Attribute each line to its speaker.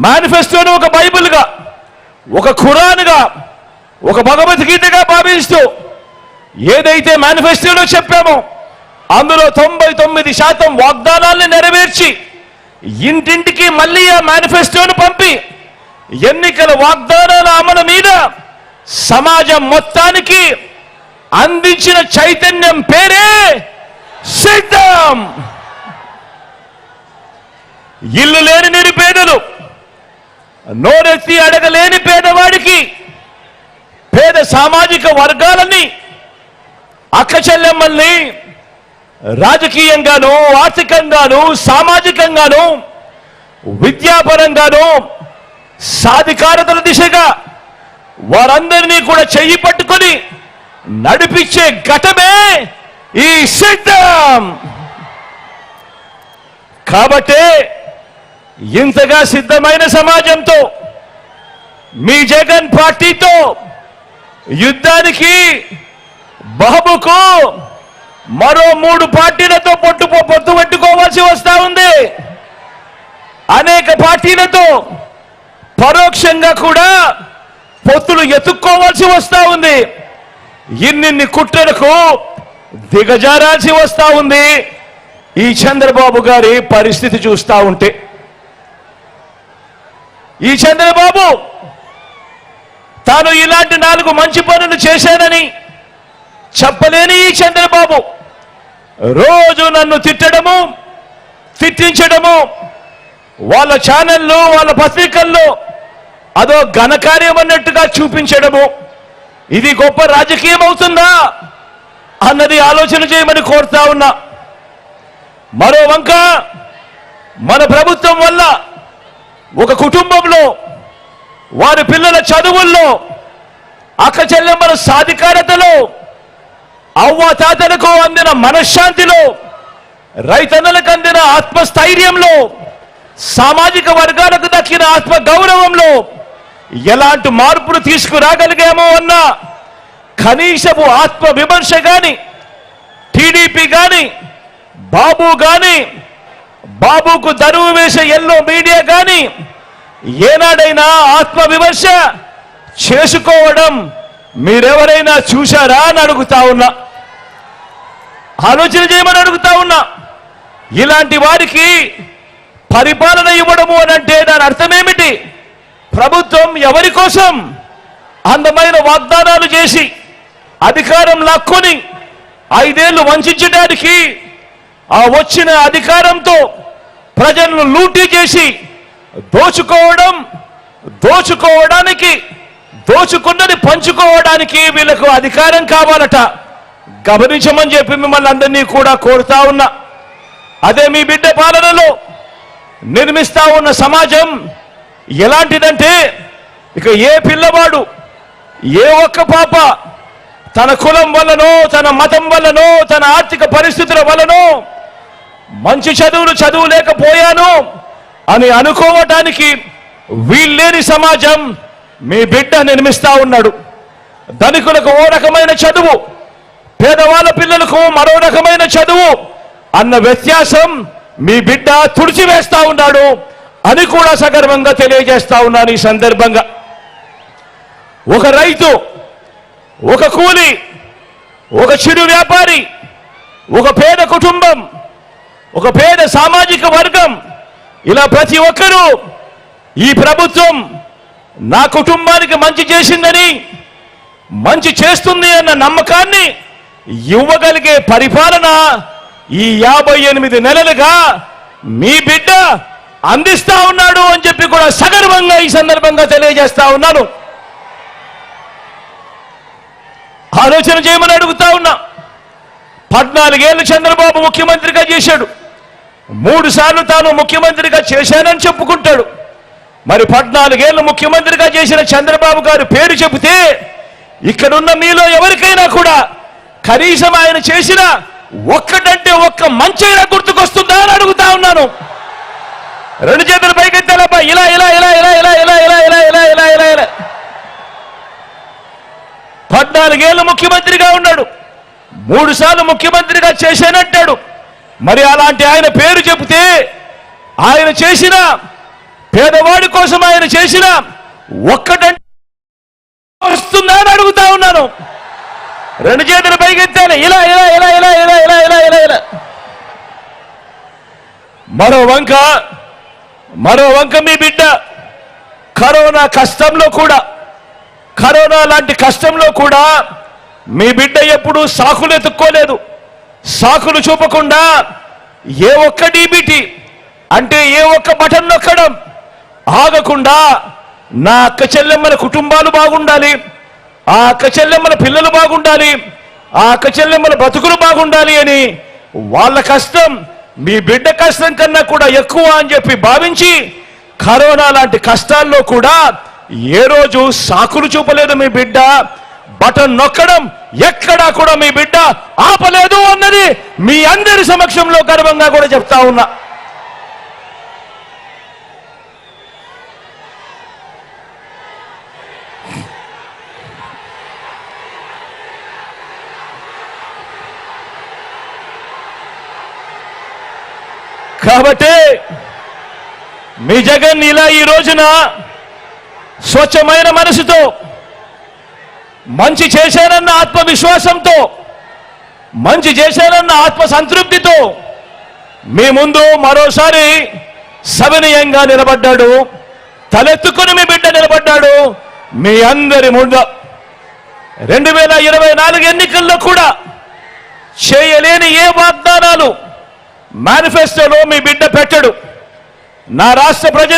Speaker 1: మేనిఫెస్టోను ఒక బైబిల్గా, ఒక ఖురాన్గా, ఒక భగవద్గీతగా భావిస్తూ ఏదైతే మేనిఫెస్టోలో చెప్పామో అందులో 99% వాగ్దానాల్ని నెరవేర్చి ఇంటింటికి మళ్ళీ ఆ మేనిఫెస్టోను పంపి ఎన్నికల వాగ్దానాల అమలు మీద సమాజం మొత్తానికి అందించిన చైతన్యం పేరే సిద్ధం. ఇల్లు లేని నిరుపేదలు, నోరెత్తి అడగలేని పేదవాడికి, పేద సామాజిక వర్గాలని, అక్క చెల్లెమ్మల్ని రాజకీయంగాను, ఆర్థికంగాను, సామాజికంగాను, విద్యాపరంగాను సాధికారతల దిశగా వారందరినీ కూడా చెయ్యి పట్టుకొని నడిపించే ఘటమే ఈ సిద్ధం. కాబట్టే ఇంతగా సిద్ధమైన సమాజంతో మీ జగన్ పార్టీతో యుద్ధానికి బాబుకు మరో 3 పార్టీలతో పొత్తు పెట్టుకోవాల్సి వస్తా ఉంది. అనేక పార్టీలతో పరోక్షంగా కూడా పొత్తులు ఎత్తుక్కోవాల్సి వస్తా ఉంది. ఇన్నిన్ని కుట్రలకు దిగజారాల్సి వస్తా ఉంది. ఈ చంద్రబాబు గారి పరిస్థితి చూస్తా ఉంటే, ఈ చంద్రబాబు తాను ఇలాంటి 4 మంచి పనులు చేశానని చెప్పలేని ఈ చంద్రబాబు రోజు నన్ను తిట్టడము, తిట్టించడము, వాళ్ళ ఛానల్లో, వాళ్ళ పత్రికల్లో అదో ఘనకార్యం అన్నట్టుగా చూపించడము, ఇది గొప్ప రాజకీయం అవుతుందా అన్నది ఆలోచన చేయమని కోరుతా ఉన్నా. మరో వంక మన ప్రభుత్వం వల్ల ఒక కుటుంబంలో వారి పిల్లల చదువుల్లో, అక్క చెల్లెమ్మల సాధికారతలో, అవ్వ తాతలకు అందిన మనశ్శాంతిలో, రైతన్నలకు అందిన ఆత్మస్థైర్యంలో, సామాజిక వర్గాలకు దక్కిన ఆత్మ గౌరవంలో ఎలాంటి మార్పులు తీసుకురాగలిగామో అన్న కనీసపు ఆత్మ విమర్శ గాని, టీడీపీ గాని, బాబు గాని, బాబుకు దరువు వేసే ఎల్లో మీడియా గాని ఏనాడైనా ఆత్మ విమర్శ చేసుకోవడం మీరెవరైనా చూశారా అని అడుగుతా ఉన్నా. ఆలోచన చేయమని అడుగుతా ఉన్నా. ఇలాంటి వారికి పరిపాలన ఇవ్వడము అని అంటే దాని అర్థమేమిటి? ప్రభుత్వం ఎవరి కోసం? అందమైన వాగ్దానాలు చేసి అధికారం లాక్కొని 5 ఏళ్లు వంచడానికి, ఆ వచ్చిన అధికారంతో ప్రజలను లూటీ చేసి దోచుకోవడానికి, దోచుకున్నది పంచుకోవడానికి వీళ్ళకు అధికారం కావాలట. గమనించమని చెప్పి మిమ్మల్ని అందరినీ కూడా కోరుతా ఉన్నా. అదే మీ బిడ్డ పాలనలో నిర్మిస్తా ఉన్న సమాజం ఎలాంటిదంటే, ఇక ఏ పిల్లవాడు, ఏ ఒక్క పాప తన కులం వల్లనో, తన మతం వల్లనో, తన ఆర్థిక పరిస్థితుల వల్లనో మంచి చదువులేకపోయాను అని అనుకోవటానికి వీల్లేని సమాజం మీ బిడ్డ నిర్మిస్తా ఉన్నాడు. ధనికులకు ఓ రకమైన చదువు, పేదవాళ్ళ పిల్లలకు మరో రకమైన చదువు అన్న వ్యత్యాసం మీ బిడ్డ తుడిచివేస్తా ఉన్నాడు అని కూడా సగర్వంగా తెలియజేస్తా ఉన్నాను. ఈ సందర్భంగా ఒక రైతు, ఒక కూలి, ఒక చిరు వ్యాపారి, ఒక పేద కుటుంబం, ఒక పేద సామాజిక వర్గం, ఇలా ప్రతి ఒక్కరూ ఈ ప్రభుత్వం నా కుటుంబానికి మంచి చేసిందని, మంచి చేస్తుంది అన్న నమ్మకాన్ని ఇవ్వగలిగే పరిపాలన ఈ 58 నెలలుగా మీ బిడ్డ అందిస్తా ఉన్నాడు అని చెప్పి కూడా సగర్వంగా ఈ సందర్భంగా తెలియజేస్తా ఉన్నాను. ఆలోచన చేయమని అడుగుతా ఉన్నా. 14 ఏళ్ళు చంద్రబాబు ముఖ్యమంత్రిగా చేశాడు. 3 సార్లు తాను ముఖ్యమంత్రిగా చేశానని చెప్పుకుంటాడు. మరి 14 ఏళ్ళు ముఖ్యమంత్రిగా చేసిన చంద్రబాబు గారు పేరు చెబితే ఇక్కడున్న మీలో ఎవరికైనా కూడా కనీసం ఆయన చేసిన ఒక్కటంటే ఒక్క మంచైనా గుర్తుకొస్తుందా అని అడుగుతా ఉన్నాను. 2 చేతులు పైకెత్తాలబ్బా, ఇలా ఇలా ఇలా ఇలా ఇలా ఇలా ఇలా ఇలా ఇలా ఇలా ఇలా ఇలా 14 ఏళ్ళు ముఖ్యమంత్రిగా ఉన్నాడు. 3 సార్లు ముఖ్యమంత్రిగా చేశానంటాడు. మరి అలాంటి ఆయన పేరు చెబితే ఆయన చేసిన పేదవాడి కోసం ఆయన చేసిన ఒక్కటంటే వస్తుందా అని అడుగుతా ఉన్నాను. రెండు చేతులు పైకెత్తాను, ఇలా ఇలా ఇలా ఇలా ఇలా ఇలా ఇలా ఇలా ఇలా. మరో వంక మీ బిడ్డ కరోనా లాంటి కష్టంలో కూడా మీ బిడ్డ ఎప్పుడూ సాకులు ఎత్తుక్కోలేదు. సాకులు చూపకుండా ఏ ఒక్క డీబీటీ అంటే ఏ ఒక్క బటన్ నొక్కడం ఆగకుండా నా అక్క చెల్లెమ్మల కుటుంబాలు బాగుండాలి, ఆ అక్క చెల్లెమ్మల పిల్లలు బాగుండాలి, ఆ అక్క చెల్లెమ్మల బతుకులు బాగుండాలి అని వాళ్ళ కష్టం మీ బిడ్డ కష్టం కన్నా కూడా ఎక్కువ అని చెప్పి భావించి కరోనా లాంటి కష్టాల్లో కూడా ఏ రోజు సాకులు చూపలేదు మీ బిడ్డ. బటన్ నొక్కడం ఎక్కడా కూడా మీ బిడ్డ ఆపలేదు అన్నది మీ అందరి సమక్షంలో గర్వంగా కూడా చెప్తా ఉన్నా. కాబట్టి మీ జగన్ ఇలా ఈ రోజున స్వచ్ఛమైన మనసుతో మంచి చేశానన్న ఆత్మవిశ్వాసంతో మంచి చేశానన్న ఆత్మ సంతృప్తితో మీ ముందు మరోసారి సవినయంగా నిలబడ్డాడు. తలెత్తుకుని మీ బిడ్డ నిలబడ్డాడు మీ అందరి ముందు. 2024 ఎన్నికల్లో కూడా చేయలేని ఏ వాగ్దానాలు మేనిఫెస్టోలో మీ బిడ్డ పెట్టడు. నా రాష్ట్ర ప్రజలు